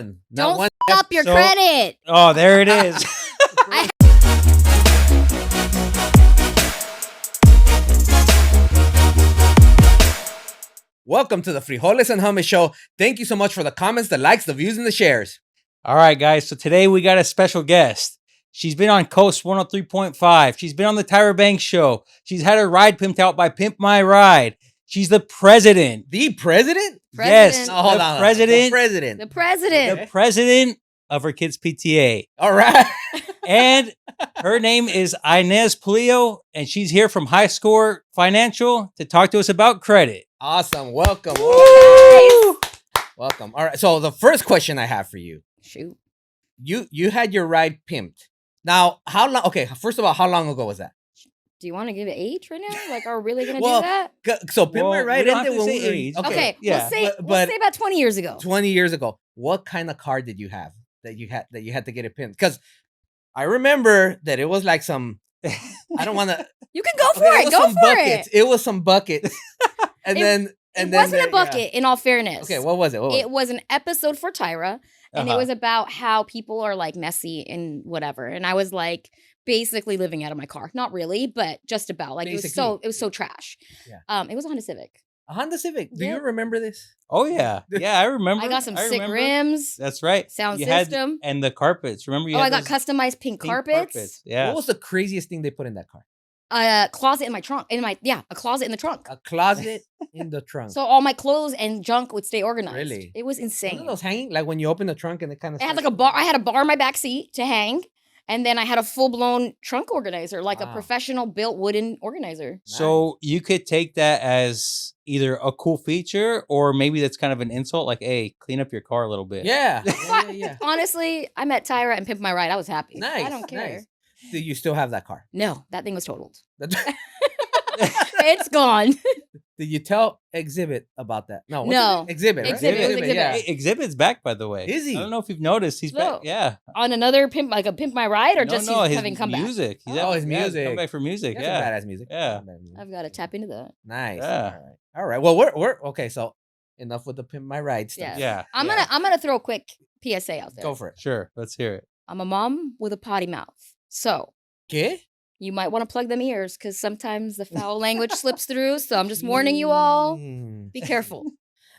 Don't one f up your credit. Oh, there it is. Welcome to the Frijoles and Hummus show. Thank you so much for the comments, the likes, the views, and the shares. All right, guys. So today we got a special guest. She's been on Coast 103.5. She's been on the Tyra Banks show. She's had her ride pimped out by Pimp My Ride. She's the president. The president? Yes, No, hold on. president. The president. The president. The president of her kids' PTA. All right. And her name is Inez Polillo, and she's here from High Score Financial to talk to us about credit. Awesome. Welcome. Woo! Welcome. All right. So the first question I have for you. Shoot. You had your ride pimped. Now, how long? Okay, first of all, how long ago was that? Do you want to give it age right now? Like, are we really going to Well, do that? So Pimp My Ride we don't ended have to when say we age. were, Okay, yeah. we'll say about 20 years ago. 20 years ago. What kind of car did you have that you had to get it pimped? Because I remember that it was like some. I don't want to. You can go for it. Go for buckets. it. It was some buckets, and It wasn't a bucket, in all fairness. Okay, what was it? It was an episode for Tyra, and it was about how people are like messy and whatever. And I was like basically living out of my car. Not really, but just about. Like it was so trash. Yeah. It was a Honda Civic. A Honda Civic. Do Yeah. you remember this? Oh, yeah. Yeah, I remember. I got some sick rims. That's right. Sound You system. and the carpets. Remember you Oh, had I got those customized pink carpets. Yeah. What was the craziest thing they put in that car? A closet in my trunk. A closet in the trunk. A closet in the trunk. So all my clothes and junk would stay organized. Really? It was Wasn't insane. those hanging? Like when you open the trunk and it kind of. I had like a bar. I had a bar in my back seat to hang, and then I had a full blown trunk organizer, like a Wow. professional built wooden organizer. So you could take that as either a cool feature or maybe that's kind of an insult, like, hey, clean up your car a little bit. Yeah. Yeah. Honestly, I met Tyra and Pimp My Ride. I was happy. Nice. I don't care. Nice. Do you still have that car? No, that thing was totaled. Did It's gone. you tell Exhibit about that? No. what's No. his name? Exhibit. Right? Exhibit, it was Exhibit. Yeah. Hey, Exhibit's back, by the way. Is he? I don't know if you've noticed. He's No. back. Yeah. On another Pimp, like a Pimp My Ride, or No, just no, he's his having comeback. music. He's Oh, his yeah, he's music. come back for music. That's Yeah. some badass music. Yeah. Some badass music. I've got to tap into that. Nice. Yeah. All right. Well, we're okay. So enough with the Pimp My Ride stuff. Yes. Yeah. I'm yeah. gonna throw a quick PSA out there. Go for it. Sure. Let's hear it. I'm a mom with a potty mouth, so ¿Qué? you might want to plug them ears because sometimes the foul language slips through. So I'm just warning you all. Mm. Be careful.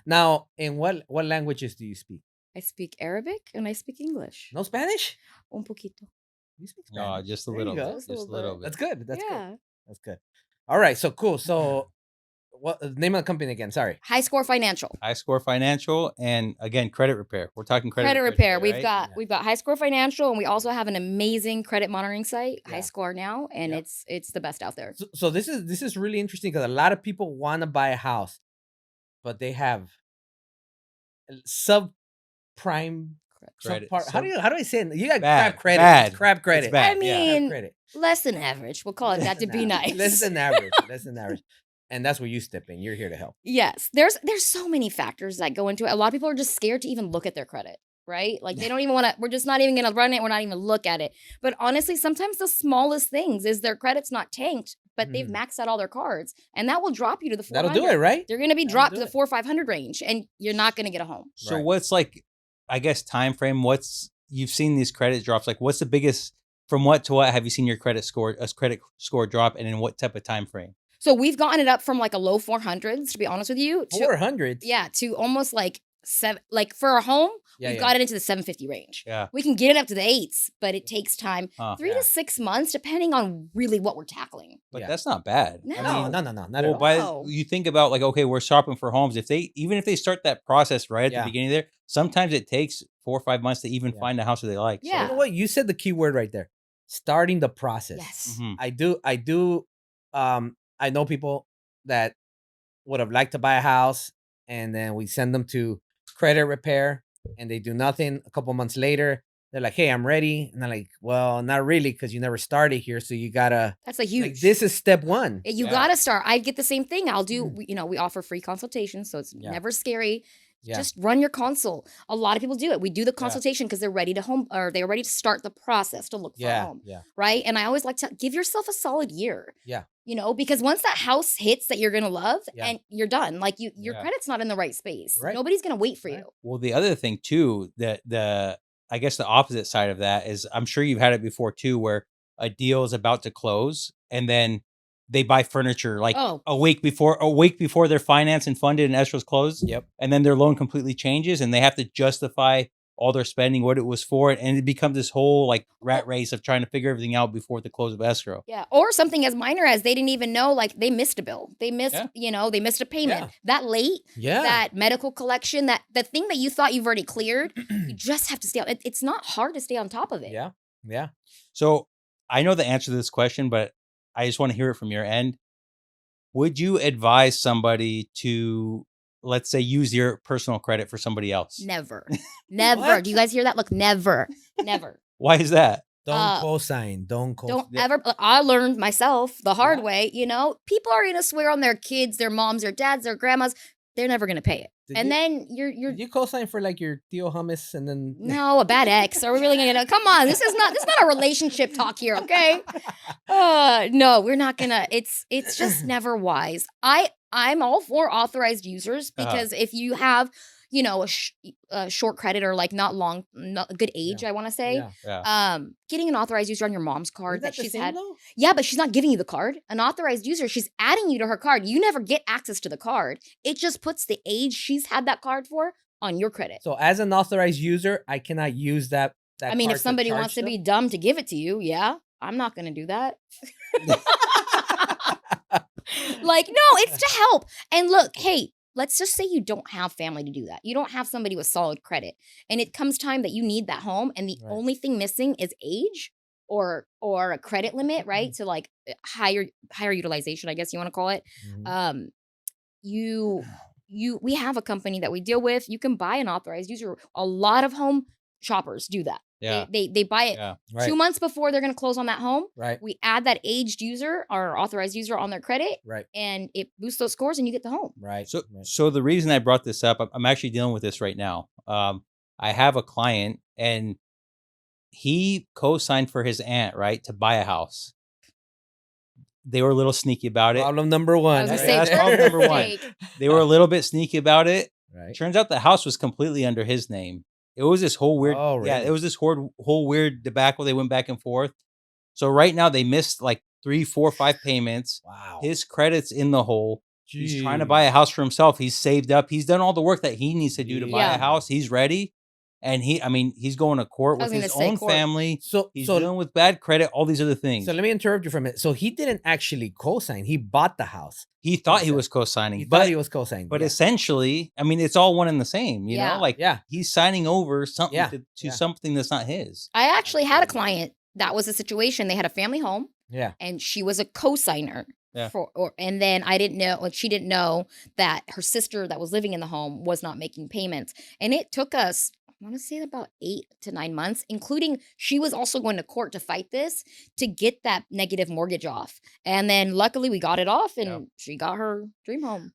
Now, in what languages do you speak? I speak Arabic and I speak English. No Spanish? Un poquito. You speak No, Spanish. just a There you little go. bit. Just a little bit. That's good. That's yeah. good. That's good. All right. So cool. So, what the name of the company again? Sorry. High Score Financial. High Score Financial and again credit repair. We're talking credit Repair. today, We've right? got High Score Financial, and we also have an amazing credit monitoring site, Yeah. High Score now, and Yep. it's the best out there. So this is really interesting because a lot of people want to buy a house, but they have subprime Credit. subpar. How do I say it? You got Bad. crap credit. Bad. It's crap credit. It's bad. I yeah. mean, Crap credit. less than average. We'll call it that to be nice. Less than average. Less than average. And that's where you step in. You're here to help. Yes, there's so many factors that go into it. A lot of people are just scared to even look at their credit, right? Like they don't even want to. We're just not even going to run it. We're not even look at it. But honestly, sometimes the smallest things is their credit's not tanked, but they've maxed out all their cards, and that will drop you to the 400. That'll do it, right? They're going to be That'll dropped do to the it. 400 or 500 range, and you're not going to get a home. So Right. what's like, I guess, time frame? You've seen these credit drops? Like, what's the biggest? From what to what have you seen your credit score drop, and in what type of time frame? So we've gotten it up from like a low 400s, to be honest with you, to 400. yeah, to almost like like for a home, Yeah. we've got it into the 750 range. Yeah. We can get it up to the 8s, but it takes time. Huh. 3 to 6 months, depending on really what we're tackling. But Yeah. that's not bad. No. No, not at Well, all. No. you think about like, okay, we're shopping for homes. Even if they start that process right at Yeah. the beginning there, sometimes it takes 4 or 5 months to even Yeah. find a house that they like. Yeah. You know what? You said the key word right there. Starting the process. Yes. Mhm. I do. I know people that would have liked to buy a house, and then we send them to credit repair, and they do nothing. A couple months later, they're like, "Hey, I'm ready," and they're like, "Well, not really, because you never started here, so you gotta." That's a huge. Like, this is step one. You Yeah. gotta start. I get the same thing. I'll do. We offer free consultations, so it's Yeah. never scary. Yeah. Just run your consult. A lot of people do it. We do the consultation because they're ready they're ready to start the process to look for a home. Yeah. Right. And I always like to give yourself a solid year. Yeah. Because once that house hits that you're gonna love and you're done, like your Yeah. credit's not in the right space. Right. Nobody's gonna wait for Right. you. Well, the other thing too, that I guess the opposite side of that is, I'm sure you've had it before too, where a deal is about to close and then they buy furniture like Oh. a week before their finance and funded and escrow's closed. Yep. And then their loan completely changes and they have to justify all their spending, what it was for, and it becomes this whole like rat race of trying to figure everything out before the close of escrow. Yeah. Or something as minor as they didn't even know, like they missed a bill. They missed, they missed a payment. Yeah. That late, Yeah. that medical collection, that the thing that you thought you've already cleared, you just have to stay on. It's not hard to stay on top of it. Yeah. Yeah. So I know the answer to this question, but I just want to hear it from your end. Would you advise somebody to, let's say, use your personal credit for somebody else? Never. Never. What? Do you guys hear that? Look, never. Never. Why is that? Don't co-sign. Don't co-sign. Don't ever. I learned myself the hard way. People are going to swear on their kids, their moms, their dads, their grandmas. They're never going to pay it. Then you're Did you co-sign for like your Tío Hummus and then no, a bad ex. Are we really gonna come on? This is not a relationship talk here, okay? No, we're not gonna. It's just never wise. I'm all for authorized users because if you have a short credit or like not a good age, I want to say, getting an authorized user on your mom's card Isn't that the she's same, had. though? Yeah, but she's not giving you the card. An authorized user, she's adding you to her card. You never get access to the card. It just puts the age she's had that card for on your credit. So as an authorized user, I cannot use that. I mean, card if somebody charge wants to them? be dumb to give it to you, yeah, I'm not going to do that. Like, no, it's to help. And look, hey, let's just say you don't have family to do that. You don't have somebody with solid credit. And it comes time that you need that home. And the only thing missing is age or a credit limit, right? To like higher utilization, I guess you want to call it. Mhm. We have a company that we deal with. You can buy an authorized user. A lot of home shoppers do that. Yeah. They buy it Right. 2 months before they're going to close on that home. Right. We add that aged user or authorized user on their credit, Right. and it boosts those scores, and you get the home. Right. So the reason I brought this up, I'm actually dealing with this right now. I have a client and he co-signed for his aunt, right, to buy a house. They were a little sneaky about it. Problem number one. I was gonna Right? say That's first problem number one. mistake. They were a little bit sneaky about it. Right. Turns out the house was completely under his name. It was this whole weird, Oh, yeah, really? it was this whole weird debacle. They went back and forth. So right now they missed like 3, 4, 5 payments. Wow. His credit's in the hole. He's trying to Jeez. buy a house for himself. He's saved up. He's done all the work that he needs to do to buy Yeah. a house. He's ready. And he's going to court I with was his gonna say own court. family. So He's so dealing with bad credit, all these other things. so let me interrupt you for a minute. So he didn't actually co-sign. He bought the house. He thought he Okay. was co-signing, He thought but he was co-signing. but yeah. essentially, I mean, it's all one and the same. You Yeah. know, like Yeah. he's signing over something Yeah. to Yeah. something that's not his. I actually had a client that was a situation. They had a family home, Yeah. and she was a co-signer. Yeah. And then I didn't know, like she didn't know that her sister that was living in the home was not making payments. And it took us, I want to say about 8 to 9 months, including she was also going to court to fight this to get that negative mortgage off. And then luckily we got it off and Yeah. she got her dream home.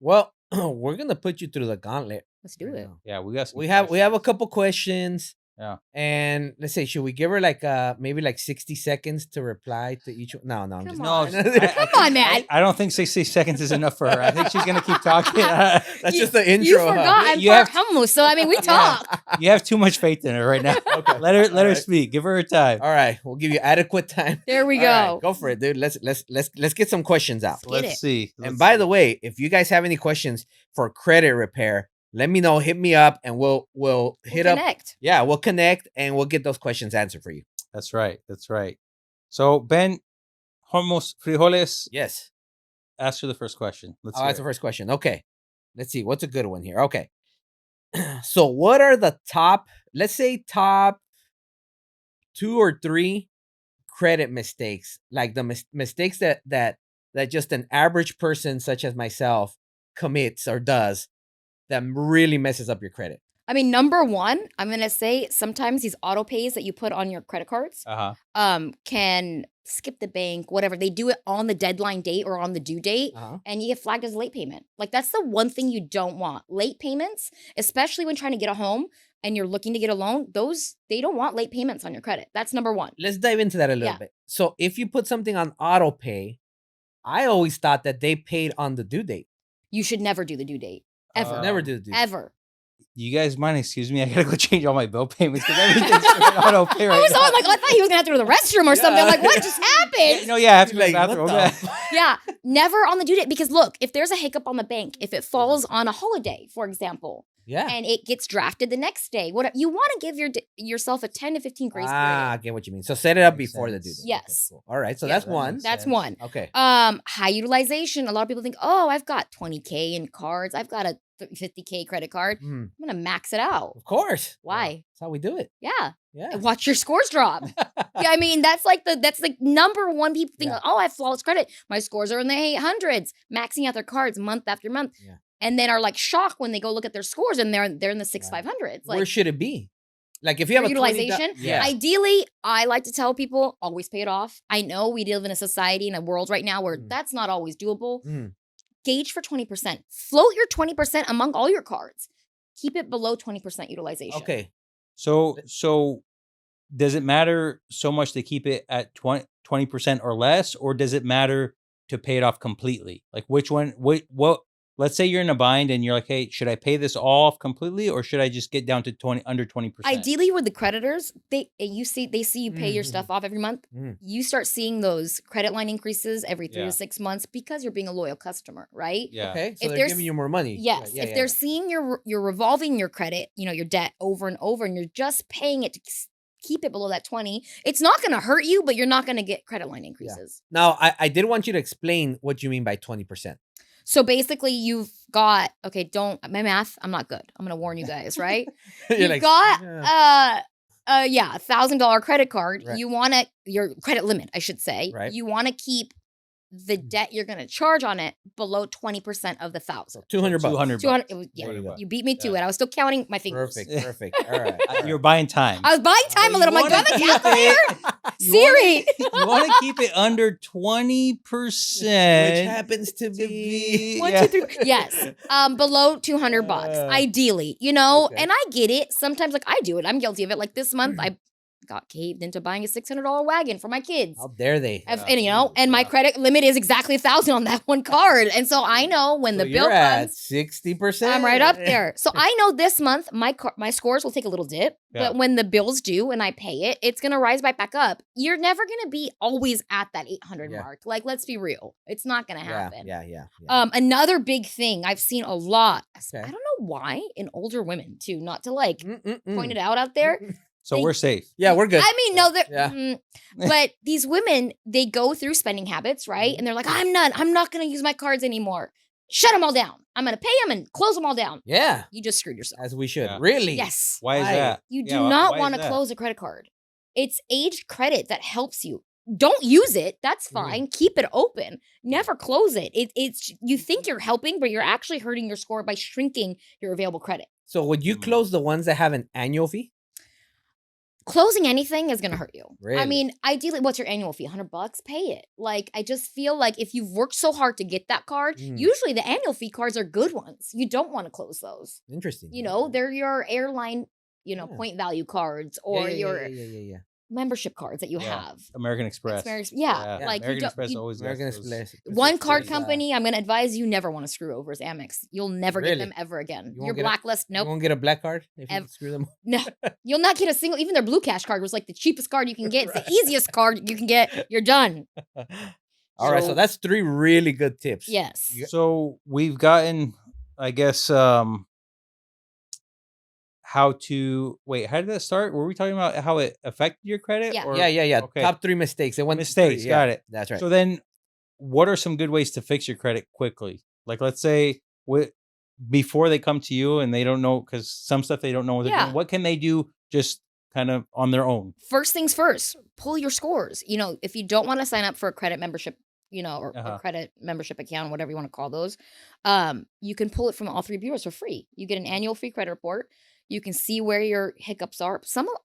Well, we're gonna put you through the gauntlet. Let's do right it. now. Yeah, we got some We have a questions. couple questions. Yeah. And let's say, should we give her like maybe like 60 seconds to reply to each one? No, I'm Come just No, on. kidding. Come on, man. I don't think 60 seconds is enough for her. I think she's gonna keep talking. That's just the intro. You huh? forgot I'm You part have- hummus, so I mean we talk. You have too much faith in her right now. Okay. Let her All right. speak. Give her her time. All right, we'll give you adequate time. There we All right, go. go for it, dude. Let's get some questions out. Get Let's it. see. And by the way, if you guys have any questions for credit repair, let me know. Hit me up, and we'll hit up. Connect. Yeah, we'll connect, and we'll get those questions answered for you. That's right. That's right. So Ben, Hummus, Frijoles, Yes. ask her the first question. Let's Oh, hear that's the it. first question. Okay. Let's see. What's a good one here? Okay. So, what are the top, let's say, top 2 or 3 credit mistakes, like the mistakes that just an average person such as myself commits or does that really messes up your credit? I mean, number one, I'm gonna say sometimes these auto pays that you put on your credit cards can skip the bank, whatever. They do it on the deadline date or on the due date, and you get flagged as a late payment. Like that's the one thing you don't want. Late payments, especially when trying to get a home and you're looking to get a loan, they don't want late payments on your credit. That's number one. Let's dive into that a little bit. So if you put something on auto pay, I always thought that they paid on the due date. You should never do the due date. Ever. Never do the due date. Ever. You guys mind? Excuse me, I gotta go change all my bill payments because everything's auto pay right I was now. all like, I thought he was gonna have to go to the restroom or something. I'm like, what just happened? No, yeah, I have to go to Like, the what bathroom. the Yeah, never on the due date because look, if there's a hiccup on the bank, if it falls on a holiday, for example, and it gets drafted the next day, what you want to give yourself a 10 to 15 grace period. I get what you mean. So set it up Makes before sense. the due date. Yes. Okay, cool. All right. So Yeah, that's that one. makes That's sense. one. Okay. High utilization. A lot of people think, oh, I've got 20K in cards. I've got a 50K credit card. Mhm. I'm gonna max it out. Of course. Why? That's how we do it. Yeah. Yeah. And watch your scores drop. Yeah, I mean, that's like number one people think, Yeah. oh, I have flawless credit. My scores are in the 800s, maxing out their cards month after month. Yeah. And then are like shocked when they go look at their scores and they're in the 500s. Like Where should it be? Like if you have a utilization. Yeah. Ideally, I like to tell people always pay it off. I know we live in a society in a world right now where that's not always doable. Gauge for 20%. Float your 20% among all your cards. Keep it below 20% utilization. Okay. So does it matter so much to keep it at 20% or less, or does it matter to pay it off completely? Like which one? What? Let's say you're in a bind and you're like, hey, should I pay this all off completely, or should I just get down to under 20%? Ideally, with the creditors, they see you pay your stuff off every month. You start seeing those credit line increases every 3 to 6 months because you're being a loyal customer, right? Yeah. Okay. So If they're there's- giving you more money. Yes. Yeah, if yeah, they're seeing you're revolving your credit, your debt over and over, and you're just paying it to keep it below that 20, it's not going to hurt you, but you're not going to get credit line increases. Now, I did want you to explain what you mean by 20%. So basically, you've got my math. I'm not good. I'm gonna warn you guys, right? You're You've like, got yeah. $1,000 credit card. Right. You want your credit limit, I should say. Right. You want to keep the debt you're gonna charge on it below 20% of the $1,000. $200. 200. 200. There you go. You beat me to it. I was still counting my fingers. Perfect. All right. You're buying time. I was buying time a little. I'm like, do I have a calculator? You wanna- Siri. You want to keep it under 20%, Which happens to be. One, two, three. Yes. Below $200, ideally, Okay. and I get it. Sometimes, like I do it. I'm guilty of it. Like this month, I got caved into buying a $600 wagon for my kids. How dare they? And my credit limit is exactly $1,000 on that one card. And so I know when the bill you're at comes, 60%. I'm right up there. So I know this month my scores will take a little dip, but when the bill's due and I pay it, it's gonna rise right back up. You're never gonna be always at that 800 mark. Like, let's be real, it's not gonna happen. Yeah. Another big thing I've seen a lot. Okay. I don't know why in older women too. Not to like Mm-mm-mm. point it out there. So we're safe. Yeah, we're good. I mean, no, Yeah. but these women, they go through spending habits, right? And they're like, I'm not going to use my cards anymore. Shut them all down. I'm going to pay them and close them all down. Yeah, You just screwed yourself. as we should. Yeah. Really? Yes. Why is Why? that? You do Yeah, not why is want to that? close a credit card. It's aged credit that helps you. Don't use it. That's fine. Keep it open. Never close it. It's you think you're helping, but you're actually hurting your score by shrinking your available credit. So would you close the ones that have an annual fee? Closing anything is going to hurt you. I Really? mean, ideally, what's your annual fee? $100? Pay it. Like, I just feel like if you've worked so hard to get that card, usually the annual fee cards are good ones. You don't want to close those. Interesting. They're your airline, Yeah. point value cards Yeah, or yeah, your yeah. membership cards that you Yeah. have. American Express. Yeah, like American you Express don't, always American gets those. Express. one card Express, company, I'm going to advise you never want to screw over is Amex. You'll never get Really? them ever again. You won't Your get a- blacklist, You nope. won't get a black card if you Ev- screw them. No, you'll not get a single. Even their Blue Cash card was like the cheapest card you can get. It's the easiest card you can get. You're done. All right, so that's 3 really good tips. Yes. So we've gotten, I guess, how did that start? Were we talking about how it affected your credit? Yeah. Or- Yeah. Okay. Top 3 mistakes. It went Mistakes, 3, got it. That's right. So then, what are some good ways to fix your credit quickly? Like, let's say before they come to you and they don't know, because some stuff they don't know what they're Yeah. doing. What can they do just kind of on their own? First things first, pull your scores. If you don't want to sign up for a credit membership, or a credit membership account, whatever you want to call those, you can pull it from all 3 bureaus for free. You get an annual free credit report. You can see where your hiccups are.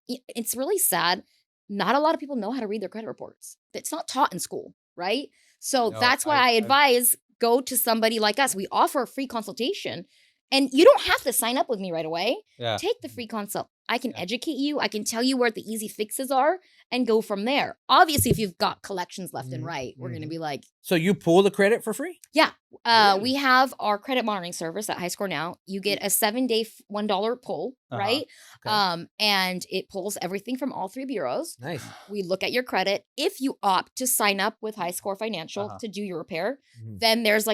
It's really sad. Not a lot of people know how to read their credit reports. It's not taught in school, right? So No, that's why I I've- advise go to somebody like us. We offer a free consultation, and you don't have to sign up with me right away. Yeah. Take the free consult. I can Yeah. educate you. I can tell you where the easy fixes are and go from there. Obviously, if you've got collections left and Mhm, right, we're going to mhm. be like, So you pull the credit for free? yeah. Really? We have our credit monitoring service at High Score Now. You get a 7-day $1 pull, Uh-huh. right? Okay. And it pulls everything from all 3 bureaus. Nice. We look at your credit. If you opt to sign up with High Score Financial Uh-huh. to do your repair, Mhm. then there's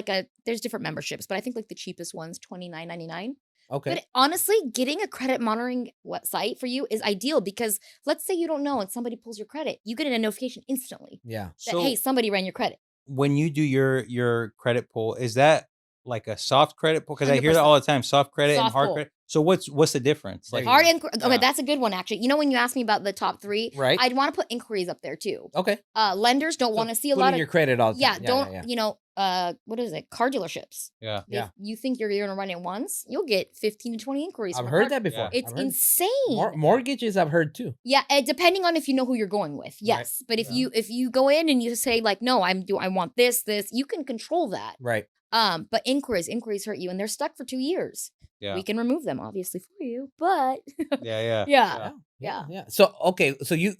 different memberships, but I think like the cheapest one's $29.99. Okay. But honestly, getting a credit monitoring website for you is ideal because let's say you don't know and somebody pulls your credit, you get a notification instantly Yeah. that So hey, somebody ran your credit. when you do your credit pull, is that like a soft credit pull? Because I hear that 100%. all the time, soft credit and Soft hard pull. credit. So what's the difference? There Like you Hard go. okay, Yeah. that's a good one actually. You know when you asked me about the top 3, Right. I'd want to put inquiries up there too. Okay. Lenders don't So want to see a put lot in of your credit all the yeah, time. don't you know what is it? Car dealerships. yeah. If Yeah. you think you're going to run it once, you'll get 15 to 20 inquiries. I've from a heard car- that before. Yeah. It's I've heard insane. mortgages. I've heard too. Yeah, depending on if you know who you're going with. Yes, but if Yeah. you go in and you say like, no, I want this, you can control that. Right. But inquiries hurt you, and they're stuck for 2 years. Yeah. We can remove them obviously for you, but Yeah. yeah. Yeah. So okay. So you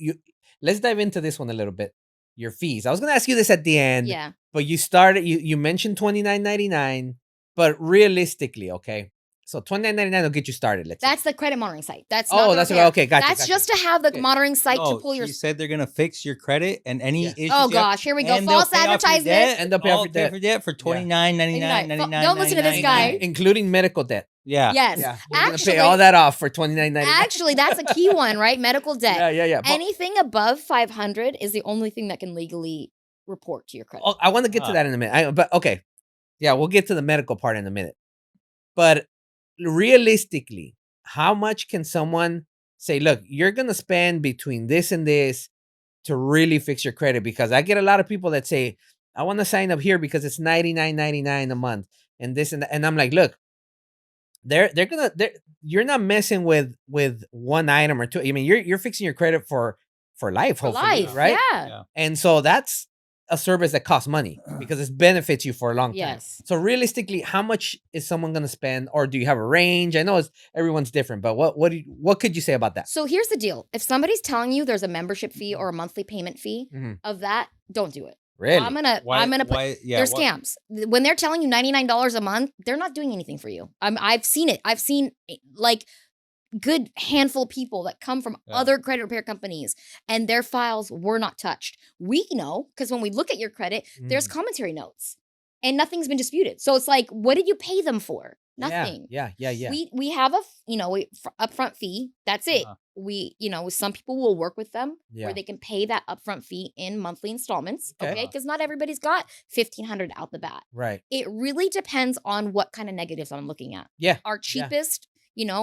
let's dive into this one a little bit. Your fees. I was gonna ask you this at the end. Yeah. But you started. You mentioned $29.99, but realistically, okay. So $29.99 will get you started. Let's say. That's the credit monitoring site. That's not the that's repair. okay. Gotcha. That's gotcha. just to have the Okay. monitoring site to No, pull your. she said they're gonna fix your credit and any Yeah. issues. Oh you have, gosh, here we go. and they'll False pay off your advertisement. debt, And they'll pay off all your debt. for debt for $29.99. $99. Don't listen to this guy. Including medical debt. Yeah. Yes. Yeah. You're gonna Actually, pay all that off for $29.99. actually, that's a key one, right? Medical debt. Yeah. But- Anything above 500 is the only thing that can legally report to your credit. I want to get to Ah. that in a minute. But okay. Yeah, we'll get to the medical part in a minute. But realistically, how much can someone say, look, you're going to spend between this and this to really fix your credit? Because I get a lot of people that say, I want to sign up here because it's $99.99 a month and this and that. And I'm like, look, you're not messing with one item or two. I mean, you're fixing your credit for life, For hopefully, life, right? Yeah. And so that's a service that costs money because it benefits you for a long time. Yes. So realistically, how much is someone going to spend, or do you have a range? I know everyone's different, but what could you say about that? So here's the deal. If somebody's telling you there's a membership fee or a monthly payment fee Mhm. of that, don't do it. Really? I'm gonna put they're scams. When they're telling you $99 a month, they're not doing anything for you. I've seen it. I've seen like good handful of people that come from other credit repair companies and their files were not touched. We know because when we look at your credit, there's commentary notes and nothing's been disputed. So it's like, what did you pay them for? Nothing. Yeah. We have a upfront fee. That's it. We some people will work with them Yeah. where they can pay that upfront fee in monthly installments. Okay. Okay, because not everybody's got $1,500 out the bat. Right. It really depends on what kind of negatives I'm looking at. Yeah. Our cheapest,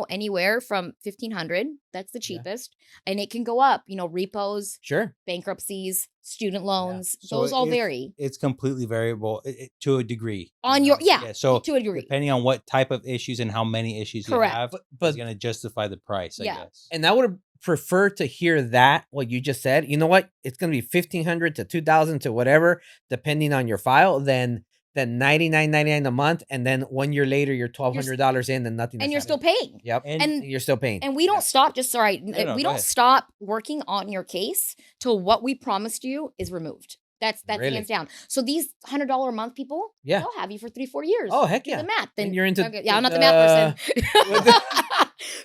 anywhere from 1,500. That's the cheapest, and it can go up. Repos, Sure. bankruptcies, student loans. So Those all it's- vary It's completely variable to a degree. on your So to a degree. depending on what type of issues and how many issues Correct. you have, But is going to justify the price. I Yeah. guess. and I would prefer to hear that what you just said. You know what? It's going to be $1,500 to $2,000 to whatever, depending on your file. Then $99.99 a month, and then 1 year later you're $1,200 in, and nothing. And has you're still happened. paying. Yep. And you're still paying. And we don't stop. Just sorry, no, we go don't ahead. stop working on your case till what we promised you is removed. That's Really? hands down. So these $100 a month people, Yeah. they'll have you for 3-4 years. Oh, heck Do yeah. the math. Then And you're into okay, yeah, I'm not the math person.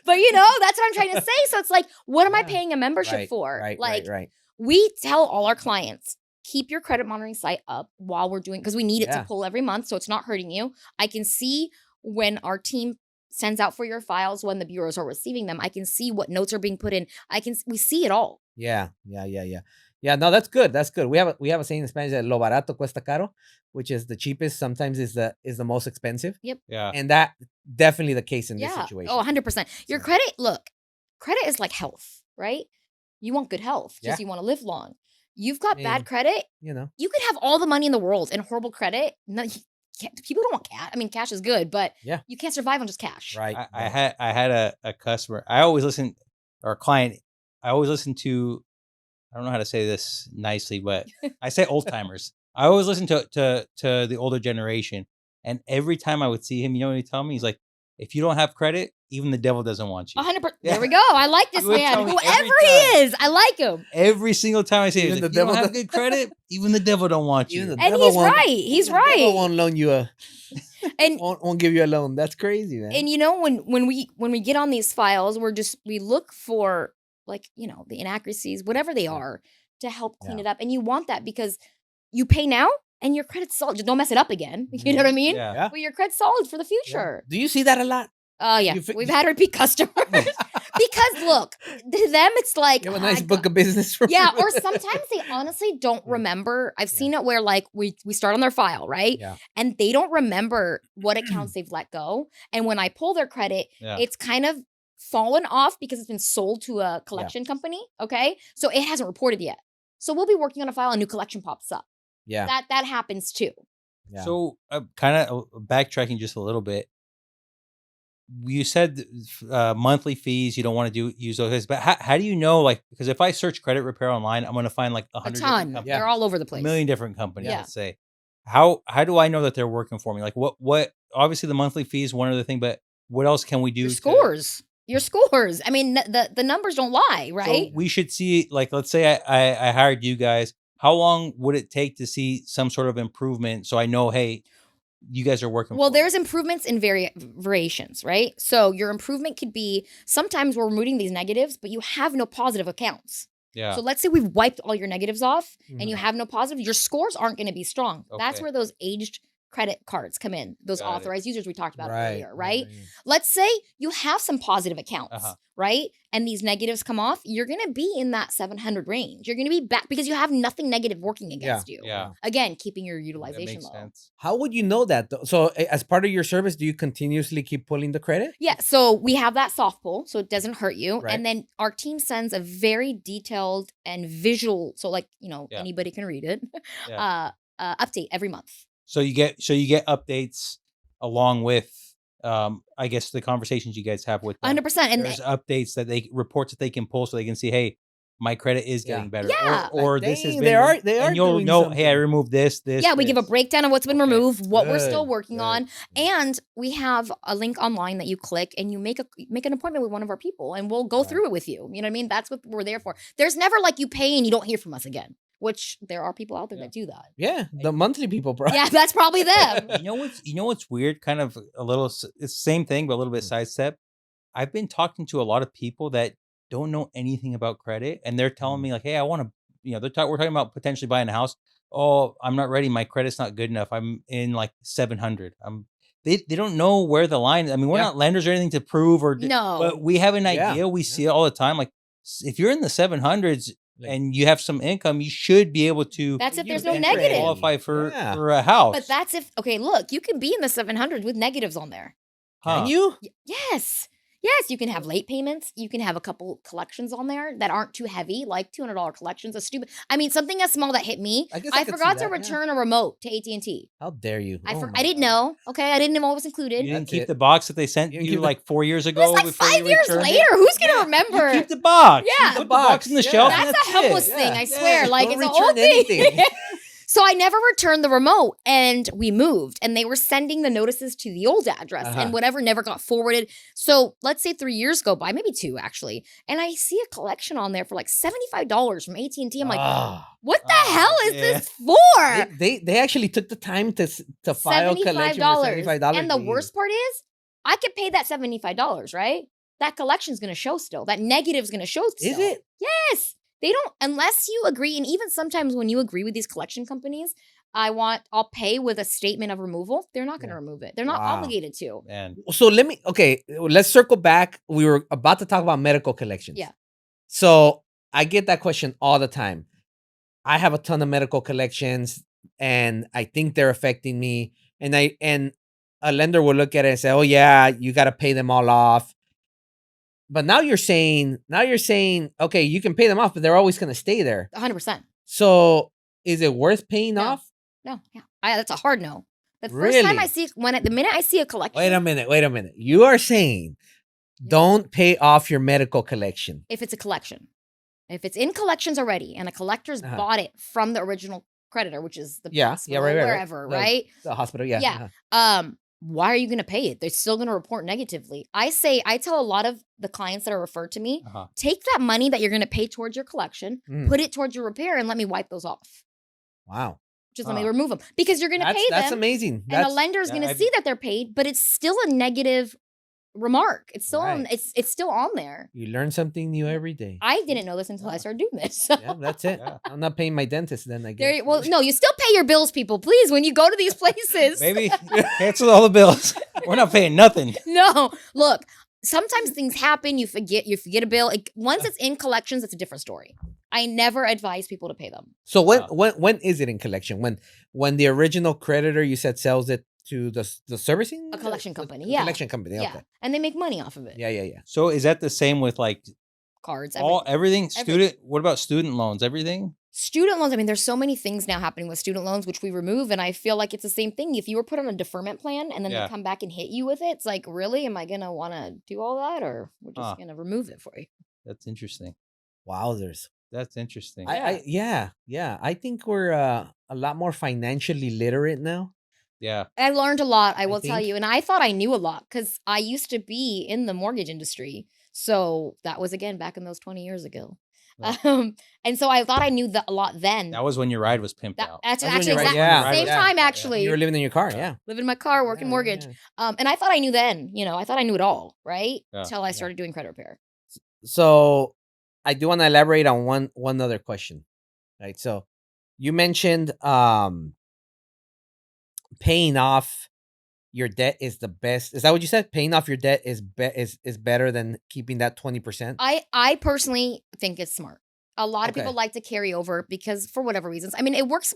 But that's what I'm trying to say. So it's like, what am I Yeah. paying a membership Right, for? Right. Like Right. we tell all our clients, keep your credit monitoring site up while we're doing, because we need it Yeah. to pull every month. So it's not hurting you. I can see when our team sends out for your files, when the bureaus are receiving them, I can see what notes are being put in. We see it all. Yeah. Yeah, no, that's good. That's good. We have a saying in Spanish that lo barato cuesta caro, which is the cheapest sometimes is the most expensive. Yeah. And that definitely the case in this Yeah. situation. Oh, 100%. Your credit is like health, right? You want good health because Yeah. you want to live long. You've got Man. bad credit. You know. You could have all the money in the world and horrible credit. people don't want cash. I mean, cash is good, but Yeah. you can't survive on just cash. Right. I had a customer. I always listen, or a client. I always listen to. I don't know how to say this nicely, but I say old timers. I always listen to the older generation, and every time I would see him, you know what he'd tell me? He's like, "If you don't have credit, even the devil doesn't want you." 100%. Yeah. There we go. I like this He would man. tell me every Whoever he time. is, I like him. Every single time I say, Even he's the like, "You don't devil have good credit, even the devil don't want you." Even the And devil he's right. He's even the devil right. won't loan you And won't give you a loan. That's crazy, man. and you know, when we get on these files, we look for, like, you know, the inaccuracies, whatever they are, to help clean Yeah. it up. And you want that because you pay now and your credit's solid. Just don't mess it up again. You know what I mean? Yeah. Yeah. But your credit's solid for the Yeah. future. Do you see that a lot? Oh yeah, You fi- we've had repeat customers because look, to them it's like, You have a "Oh, nice I book got-" of business for Yeah, me. or sometimes they honestly don't remember. I've seen it where, like, we start on their file, right? Yeah. And they don't remember what accounts they've let go. And when I pull their credit, Yeah. it's kind of fallen off because it's been sold to a collection company. Okay. So it hasn't reported yet. So we'll be working on a file, a new collection pops up. Yeah. That happens too. Yeah. So, kind of backtracking just a little bit. You said monthly fees. You don't want to use those, but how do you know? Like, because if I search credit repair online, I'm going to find like A 100 ton. different companies, They're all over the a place. million different companies. Yeah. Let's say, how do I know that they're working for me? Like, what? Obviously, the monthly fee is one other thing, but what else can we do? Your scores. Your scores. I mean, the numbers don't lie, right? So we should see, like, let's say I hired you guys. How long would it take to see some sort of improvement? So I know, hey, you guys are working. Well, for me? there's improvements in variations, right? So your improvement could be, sometimes we're removing these negatives, but you have no positive accounts. Yeah. So let's say we've wiped all your negatives off and you Mhm. have no positive, your scores aren't going to be strong. That's Okay. where those aged credit cards come in, those Got it. authorized users we talked about Right. earlier, right? Let's say you have some positive accounts, Uh-huh. right? And these negatives come off, you're going to be in that 700 range. You're going to be back because you have nothing negative working against you. Yeah. Again, keeping your That utilization makes low. sense. How would you know that though? So as part of your service, do you continuously keep pulling the credit? Yeah, so we have that soft pull, so it doesn't hurt you. Right. And then our team sends a very detailed and visual, so, like, you know, Yeah. anybody can read it, Yeah. update every month. So you get updates along with I guess the conversations you guys have with them. 100%. And There's updates that reports that they can pull so they can see, hey, my credit is Yeah. getting better. Yeah. Or Like, this has dang, been they are and you'll doing know, something. hey, I removed this. yeah, we give a this. breakdown of what's been Okay. removed, what we're still Good, working good. on, and we have a link online that you click and you make an appointment with one of our people and we'll go Right. through it with you. You know what I mean? That's what we're there for. There's never like you pay and you don't hear from us again, which there are people out there that do that. Yeah, the monthly people, bro. Yeah, that's probably them. You know what's weird? Kind of a little. It's the same thing, but a little bit sidestep. I've been talking to a lot of people that don't know anything about credit, and they're telling me like, "Hey, I want to." We're talking about potentially buying a house. Oh, I'm not ready. My credit's not good enough. I'm in like 700. They don't know where the line. I mean, we're Yeah. not lenders or anything to prove No. but we have an Yeah. idea. We Yeah. see it all the time. Like, if you're in the 700s Like- and you have some income, you should be able to. That's if You there's no can negative. qualify for Yeah. for a house. But that's if, okay, look, you can be in the 700s with negatives on there. Huh. Can you? Yes. Yes, you can have late payments. You can have a couple collections on there that aren't too heavy, like $200 collections. I mean, something as small that hit me. I guess I I could see forgot to that, yeah. return a remote to AT&T. How dare you? Oh my I didn't God. know. Okay, I didn't know what was included. You didn't That's keep it. the box that they sent You didn't you keep the- like 4 years It ago. was like before 5 you years returned later. it? Who's gonna You remember? keep the box. Yeah. You put the box in the Yeah. shelf. That's and a helpless it. thing, I Yeah. swear. Like, Don't it's a return whole thing. anything. So I never returned the remote and we moved and they were sending the notices to the old address Uh-huh. and whatever never got forwarded. So let's say 3 years go by, maybe 2 actually. And I see a collection on there for like $75 from AT&T. I'm like, Ah. what the hell is yeah. this for? They actually took the time to file collection for $75. And the for you. worst part is I could pay that $75, right? That collection's going to show still. That negative's going to show still. Is it? Yes. They don't, unless you agree. And even sometimes when you agree with these collection companies, I'll pay with a statement of removal. They're not going to Yeah. remove it. They're not Wow. obligated to. Man, So let's circle back. We were about to talk about medical collections. Yeah. So I get that question all the time. I have a ton of medical collections and I think they're affecting me. And a lender will look at it and say, oh yeah, you got to pay them all off. But now you're saying, okay, you can pay them off, but they're always going to stay there. 100%. So is it worth paying No. off? No. Yeah. That's a hard no. The first time Really? I see the minute I see a collection. Wait a minute. You are saying don't pay off your medical collection. If it's a collection. If it's in collections already and a collector's Uh-huh. bought it from the original creditor, which is the Yeah, hospital, right. wherever, right? The hospital, yeah. Yeah. uh-huh. Why are you going to pay it? They're still going to report negatively. I tell a lot of the clients that are referred to me, take that money that you're going to pay towards your collection, put it towards your repair, and let me wipe those off. Wow. Just let me remove them because you're going to pay them. That's amazing. And the lender is going to see that they're paid, but it's still a negative remark. It's still it's still on there. You learn something new every day. I didn't know this until I started doing this. Yeah, that's it. Yeah. I'm not paying my dentist then, I guess. Well, no, you still pay your bills, people. Please, when you go to these places. Maybe cancel all the bills. We're not paying nothing. No, look. Sometimes things happen. You forget a bill. Once it's in collections, it's a different story. I never advise people to pay them. So when is it in collection? When the original creditor you said sells it to the servicing? A collection company, the yeah. Collection company, Yeah. okay. And they make money off of it. Yeah. So is that the same with like Cards, everything? What about student loans? Everything? Student loans, I mean, there's so many things now happening with student loans, which we remove. And I feel like it's the same thing. If you were put on a deferment plan and then they come back and hit you with it, it's like, really? Am I going to want to do all that? Or we're just going to remove it for you? That's interesting. Wowzers. That's interesting. I think we're a lot more financially literate now. Yeah. I learned a lot, I will tell you. And I thought I knew a lot because I used to be in the mortgage industry. So that was, again, back in those 20 years ago. Oh. And so I thought I knew a lot then. That was when your ride was pimped out. That's when actually your ride- exactly same yeah. time, actually. You were living in your car, yeah. Living in my car, working mortgage. And I thought I knew then, I thought I knew it all, right? Yeah. Until I started doing credit repair. So I do want to elaborate on one other question. Right. So you mentioned paying off your debt is the best. Is that what you said? Paying off your debt is better than keeping that 20%? I personally think it's smart. A lot of people like to carry over because for whatever reasons. I mean, it works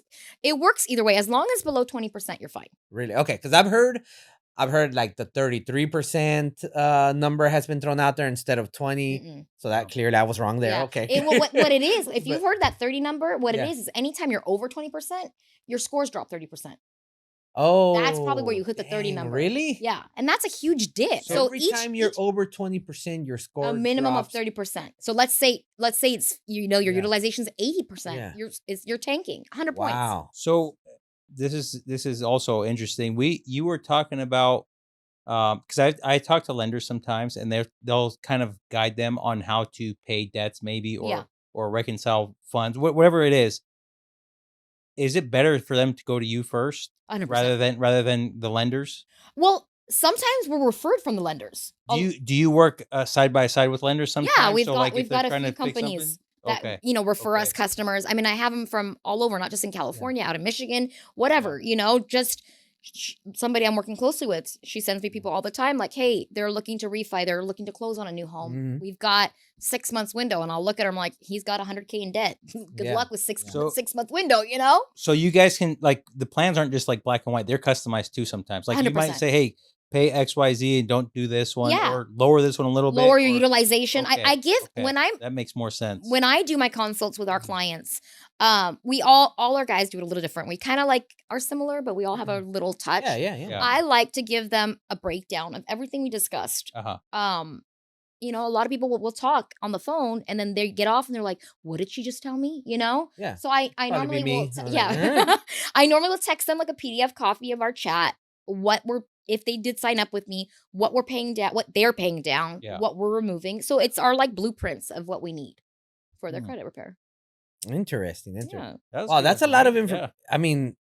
either way. As long as below 20%, you're fine. Really? Okay, because I've heard like the 33% number has been thrown out there instead of 20. Mm-mm. So that clearly I was wrong there. Yeah. Okay. What it is, if you've heard that 30 number, what it is anytime you're over 20%, your scores drop 30%. Oh, that's probably where you hit the 30 number. Really? Yeah, and that's a huge dip. So every time you're over 20%, your score a minimum drops. of 30%. So let's say it's your utilization is 80%. Yeah. You're tanking 100 points. Wow. So this is also interesting. You were talking about because I talk to lenders sometimes, and they'll kind of guide them on how to pay debts, maybe or reconcile funds, whatever it is. Is it better for them to go to you first 100%. rather than the lenders? Well, sometimes we're referred from the lenders. Do you work side by side with lenders sometimes? Yeah, we've so got a trying few to fix companies something? that refer us customers. I mean, I have them from all over, not just in California, out of Michigan, whatever. Just somebody I'm working closely with. She sends me people all the time, like, hey, they're looking to refi, they're looking to close on a new home. Mm-hmm. We've got 6 months window, and I'll look at her. I'm like, he's got $100K in debt. Good luck with 6 month window. So you guys can the plans aren't just like black and white; they're customized too. Sometimes, like 100%. You might say, hey, pay XYZ and don't do this one, or lower this one a little bit. Lower your utilization. Okay, I give that makes more sense. When I do my consults with our clients, we all our guys do it a little different. We kind of are similar, but we all have a little touch. Yeah. I like to give them a breakdown of everything we discussed. A lot of people will talk on the phone, and then they get off and they're like, what did she just tell me? Yeah. So I normally will I normally will text them like a PDF copy of our chat, if they did sign up with me, what we're paying down, what they're paying down, what we're removing. So it's our blueprints of what we need for their credit repair. Interesting. Yeah. Wow, that's a lot of information. I mean,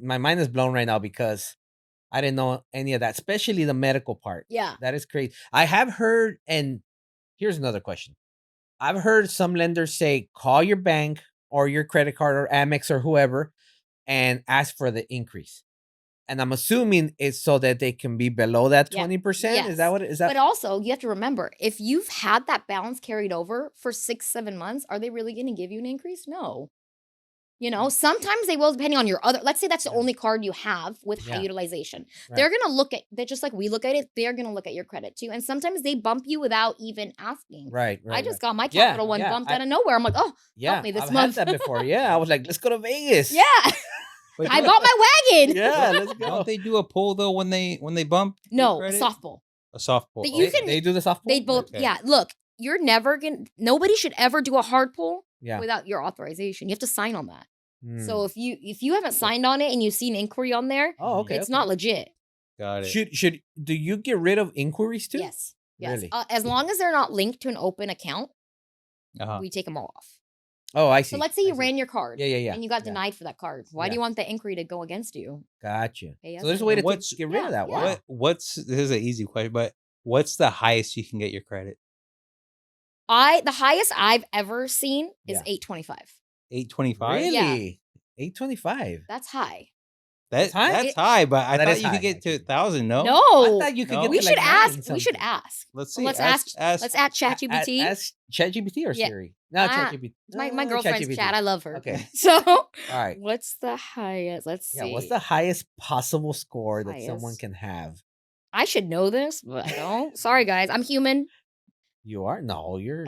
my mind is blown right now because I didn't know any of that, especially the medical part. Yeah. That is crazy. I have heard, and here's another question. I've heard some lenders say, call your bank or your credit card or Amex or whoever and ask for the increase. And I'm assuming it's so that they can be below that 20%. Yes. Is that what it is? But also, you have to remember, if you've had that balance carried over for 6-7 months, are they really going to give you an increase? No. Sometimes they will, depending on your other, let's say that's the only card you have with high utilization. Right. They're going to look at that just like we look at it. They're going to look at your credit too. And sometimes they bump you without even asking. Right. I just got my Capital One bumped out of nowhere. I'm like, help me this month. I've had that before. Yeah. I was like, let's go to Vegas. Yeah. But I bought my wagon. Yeah, let's go. don't they do a pull though when they bump? your No, credit? softball. A soft pull. That you They, can- they do the softball. They both. Okay. Yeah, look, you're never gonna. Nobody should ever do a hard pull Yeah. without your authorization. You have to sign on that. Mm. So if you haven't signed on it and you see an inquiry on there, Oh, okay. it's okay. not legit. Got it. Should do you get rid of inquiries too? Yes. Yes. Really? As long as they're not linked to an open account, Uh-huh. we take them all off. Oh, I see. So let's say I you see. ran your card. Yeah. And you got Yeah. denied for that card. Why do Yeah. you want the inquiry to go against you? Gotcha. Hey, yes So there's a or way no? to What's- get rid of that. yeah. Wow. What's this is an easy question, but what's the highest you can get your credit? The highest I've ever seen is Yeah. 825. 825. Really? Yeah. 825. That's high. That's high? That's high, but I That thought is you high, could get to actually. 1,000. No. I No. thought you could No. get We to should like ask. 9 We should something. ask. Let's see. Let's ask ChatGPT. Ask ChatGPT or Yeah. Siri? No, Ah, ChatGPT. my No, girlfriend's ChatGPT. chat. I love her. Okay. So All right. what's the highest? Let's see. Yeah. What's the highest possible score that someone Highest. can have? I should know this, but I don't. Sorry, guys. I'm human. You are? No, you're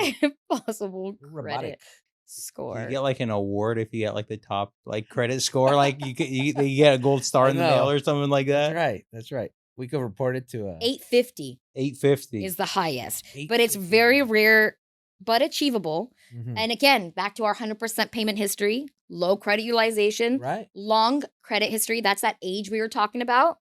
Possible you're credit robotic. score. You get like an award if you get like the top like credit score. Like you get a gold star I in the know. mail or something like That's that. right. That's right. We could report it to 850 850. is the highest, but it's very rare, but achievable. Mhm. And again, back to our 100% payment history, low credit utilization, Right. long credit history. That's that age we were talking about.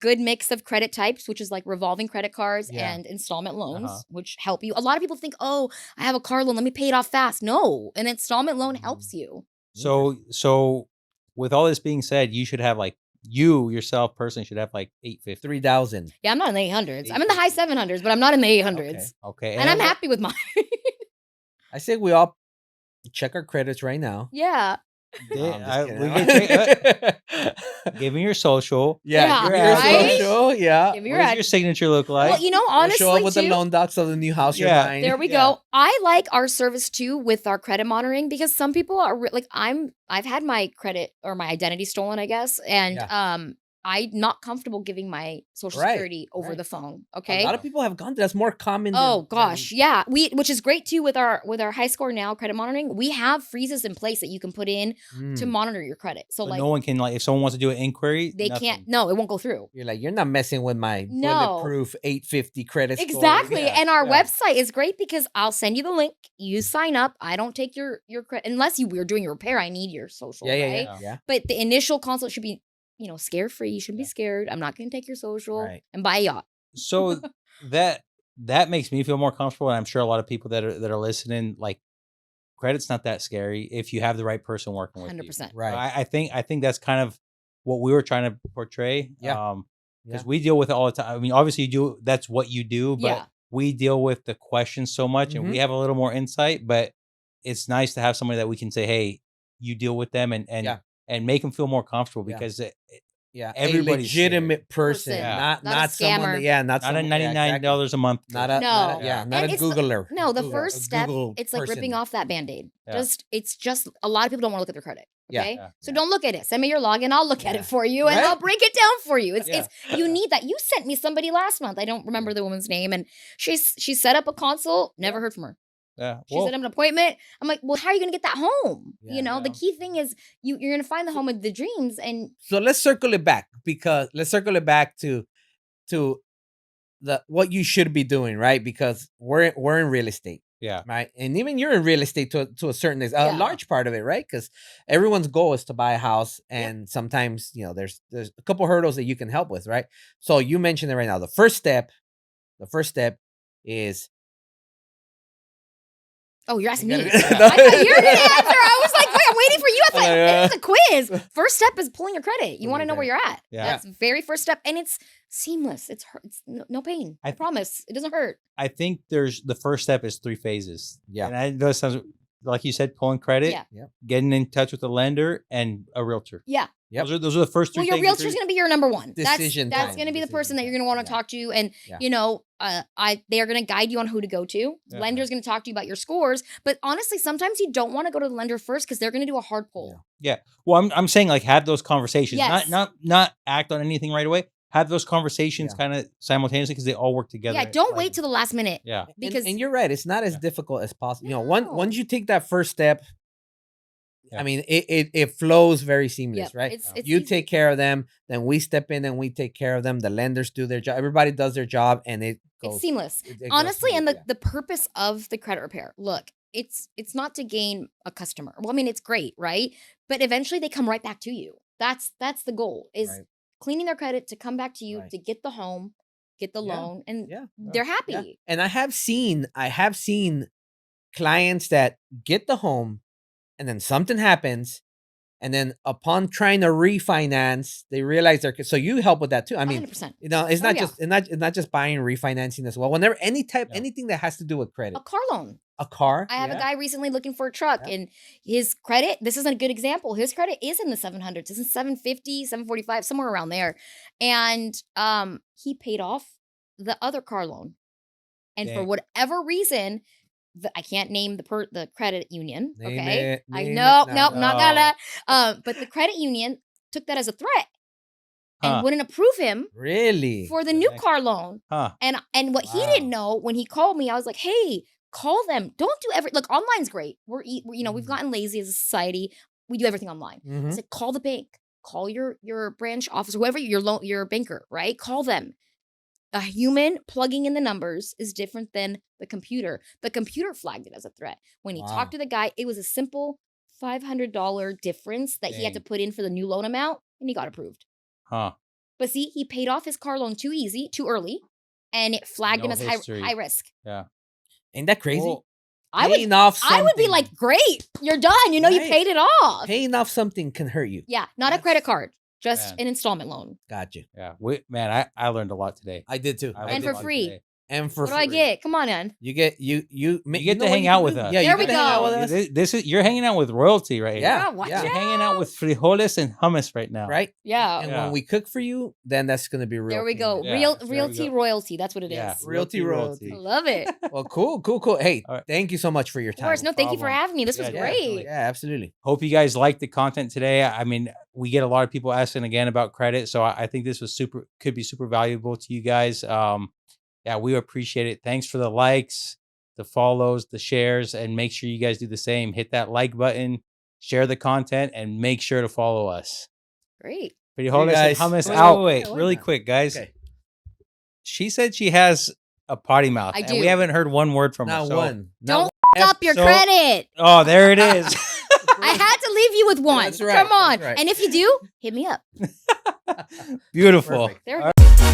Good mix of credit types, which is like revolving credit cards Yeah. and installment loans, Uh-huh. which help you. A lot of people think, oh, I have a car loan. Let me pay it off fast. No, an installment loan helps you. So with all this being said, you should have like you yourself personally should have like 850. 3,000. Yeah, I'm not in the 800s. I'm in the high 700s, but I'm not in the 800s. Okay. And I'm happy with mine. I say we all check our credits right now. Yeah. No, I'm just we kidding. can give me your social. Yeah, Yeah, give me your right? social. Yeah. Give What me your does ad- your signature look like? Well, you know, We'll honestly, show up with the too, loan docs of the new house you're Yeah. buying. there we Yeah. go. I like our service too with our credit monitoring because some people are like I've had my credit or my identity stolen, I guess, and I'm not comfortable giving my social Right, security over right. the phone. A Okay. lot of people have gone. That's more common. Oh than- gosh, yeah. Which is great too with our high score now credit monitoring. We have freezes in place that you can put in than- to monitor your credit. So But like no one can like if someone wants to do an inquiry, they nothing. can't. No, it won't go through. You're like, you're not messing with my No. bulletproof 850 credit score. Exactly. Yeah, And our yeah. website is great because I'll send you the link. You sign up. I don't take your credit unless we're doing a repair. I need your social. Yeah, yeah, right? yeah, yeah. But the initial consult should be, scare free. You shouldn't be Yeah. scared. I'm not going to take your social Right. and buy a yacht. So that makes me feel more comfortable, and I'm sure a lot of people that are listening, like credit's not that scary if you have the right person working with you. 100%. Right. I think that's kind of what we were trying to portray. Yeah. Because Yeah. we deal with it all the time. I mean, obviously that's what you do, but Yeah. we deal with the questions so much, and Mhm. we have a little more insight. But it's nice to have somebody that we can say, "Hey, you deal with them," and Yeah. and make them feel more comfortable Yeah. because Yeah. Everybody's a legitimate person, Person. Yeah. Not a not someone. scammer. Yeah, not not a someone, yeah, $99 a month. Not a No. not a- yeah, not And a it's the- Googler. No, the Google- first a step, Google it's like ripping person. off that Band-Aid. Yeah. It's just a lot of people don't want to look at their credit. Yeah. Okay. Yeah. So don't look at it. Send me your login. I'll look at Yeah. it for you and Right? I'll break it down for you. It's Yeah. you need that. You sent me somebody last month. I don't remember the woman's name. And she set up a consult, never heard from her. Yeah. She set up an appointment. I'm like, well, how are you gonna get that home? Yeah. The key thing is you're gonna find the home of the dreams and So let's circle it back to the what you should be doing, right? Because we're in real estate, yeah. right? And even you're in real estate to a certain Yeah. a large part of it, right? Because everyone's goal is to buy a house, and sometimes there's a couple hurdles that you can help with, right? So you mentioned it right now. The first step is oh, you're asking You me. gotta- I thought you were gonna answer. I was like, wait, I'm waiting for you. I thought it's a quiz. First step is pulling your credit. You want to know where you're at. Yeah. That's very first step, and it's seamless. It's no pain. I promise. It doesn't hurt. I think the first step is 3 phases. Yeah. And I know it sounds like you said, pulling credit, Yeah. Yep. getting in touch with a lender, and a realtor. Yeah. Yep. Those are the first 3 Well, your things. realtor's going to be your number one. Decision That's time. going to be the person Decision that you're going to time. want to Yeah. talk to, and Yeah. they are going to guide you on who to go to. Yeah. Lender's going to talk to you about your scores, but honestly, sometimes you don't want to go to the lender first because they're going to do a hard pull. Well, I'm saying like have those conversations, Yes. not act on anything right away. Have those conversations Yeah. kind of simultaneously because they all work together. Yeah, don't Like, wait till the last minute. Yeah. Because and you're right, it's not as difficult as possible. No. Once you take that first step, I mean, it flows very seamless, Yep, right? it's You easy. take care of them, then we step in and we take care of them. The lenders do their job. Everybody does their job, and it goes. It's seamless. it goes Honestly, and smooth, the purpose of the credit repair, look, it's not to gain a customer. Well, I mean, it's great, right? But eventually they come right back to you. That's the goal, is Right. cleaning their credit to come back to you Right. to get the home, get the Yeah, loan, and yeah, they're happy. yeah. And I have seen clients that get the home, and then something happens, and then upon trying to refinance, they realize they're so you help with that too. I mean, 100%. it's Oh, not yeah. just it's not just buying refinancing as well. Whenever anything that has to do with credit, A car loan. a car. I have a yeah. guy recently looking for a truck, Yeah. and his credit, this is a good example. His credit is in the 700s. It's in 750, 745, somewhere around there. And he paid off the other car loan. And for Dang. whatever reason, I can't name the credit union. Name Okay. it, I name it. know, No, nope, no. not gonna. But the credit union took that as a threat and Huh. wouldn't approve him Really? for the new Dang. car loan. Huh. And what he Wow. didn't know when he called me, I was like, hey, call them. Don't do look, online's great. We're we've Mhm. gotten lazy as a society. We do everything online. I Mhm. said, call the bank, call your branch office, whoever your banker, right? Call them. A human plugging in the numbers is different than the computer. The computer flagged it as a threat. When he Wow. talked to the guy, it was a simple $500 difference that he had to Dang. put in for the new loan amount, and he got approved. Huh. But see, he paid off his car loan too early, and it flagged him No as history. high risk. Yeah. Ain't that crazy? Well, I would Paying off I would be something- like, great, you're done. You know, you Right. paid it off. paying off something can hurt you. Yeah, not a That's- credit card, just Man. an installment loan. Got you. yeah. I learned a lot today. I did too. I I learned And a did for lot too. free. today. And for What do I free. get? Come on, man. You get you get know to what hang you out can with do? us. Yeah, you There get we to hang out go. with us. You're hanging out with royalty right Yeah, here. watch yeah. You're out. hanging out with frijoles and hummus right now. Right? Yeah. And Yeah. when we cook for you, then that's gonna be real. There we go. Yeah, Real there we realty go. royalty. That's what it is. Yeah. Realty royalty. I love it. Of Well, cool. Hey, All right. thank you so much for your time. course. No, thank you for problem. having me. This was Yeah, great. definitely. Yeah, absolutely. Hope you guys liked the content today. I mean, we get a lot of people asking again about credit, so I think this was could be super valuable to you guys. Yeah, we appreciate it. Thanks for the likes, the follows, the shares, and make sure you guys do the same. Hit that like button, share the content, and make sure to follow us. Great. Frijoles and guys. hummus Wait, out. wait, wait. Really quick, guys. Okay. She said she has a potty mouth, I and do. we haven't heard one word from her. Not so- one. Don't Not up your so- credit. Oh, there it is. I had to leave you with one. That's right, Come on. that's right. And if you do, hit me up. Beautiful. Perfect. There we All go.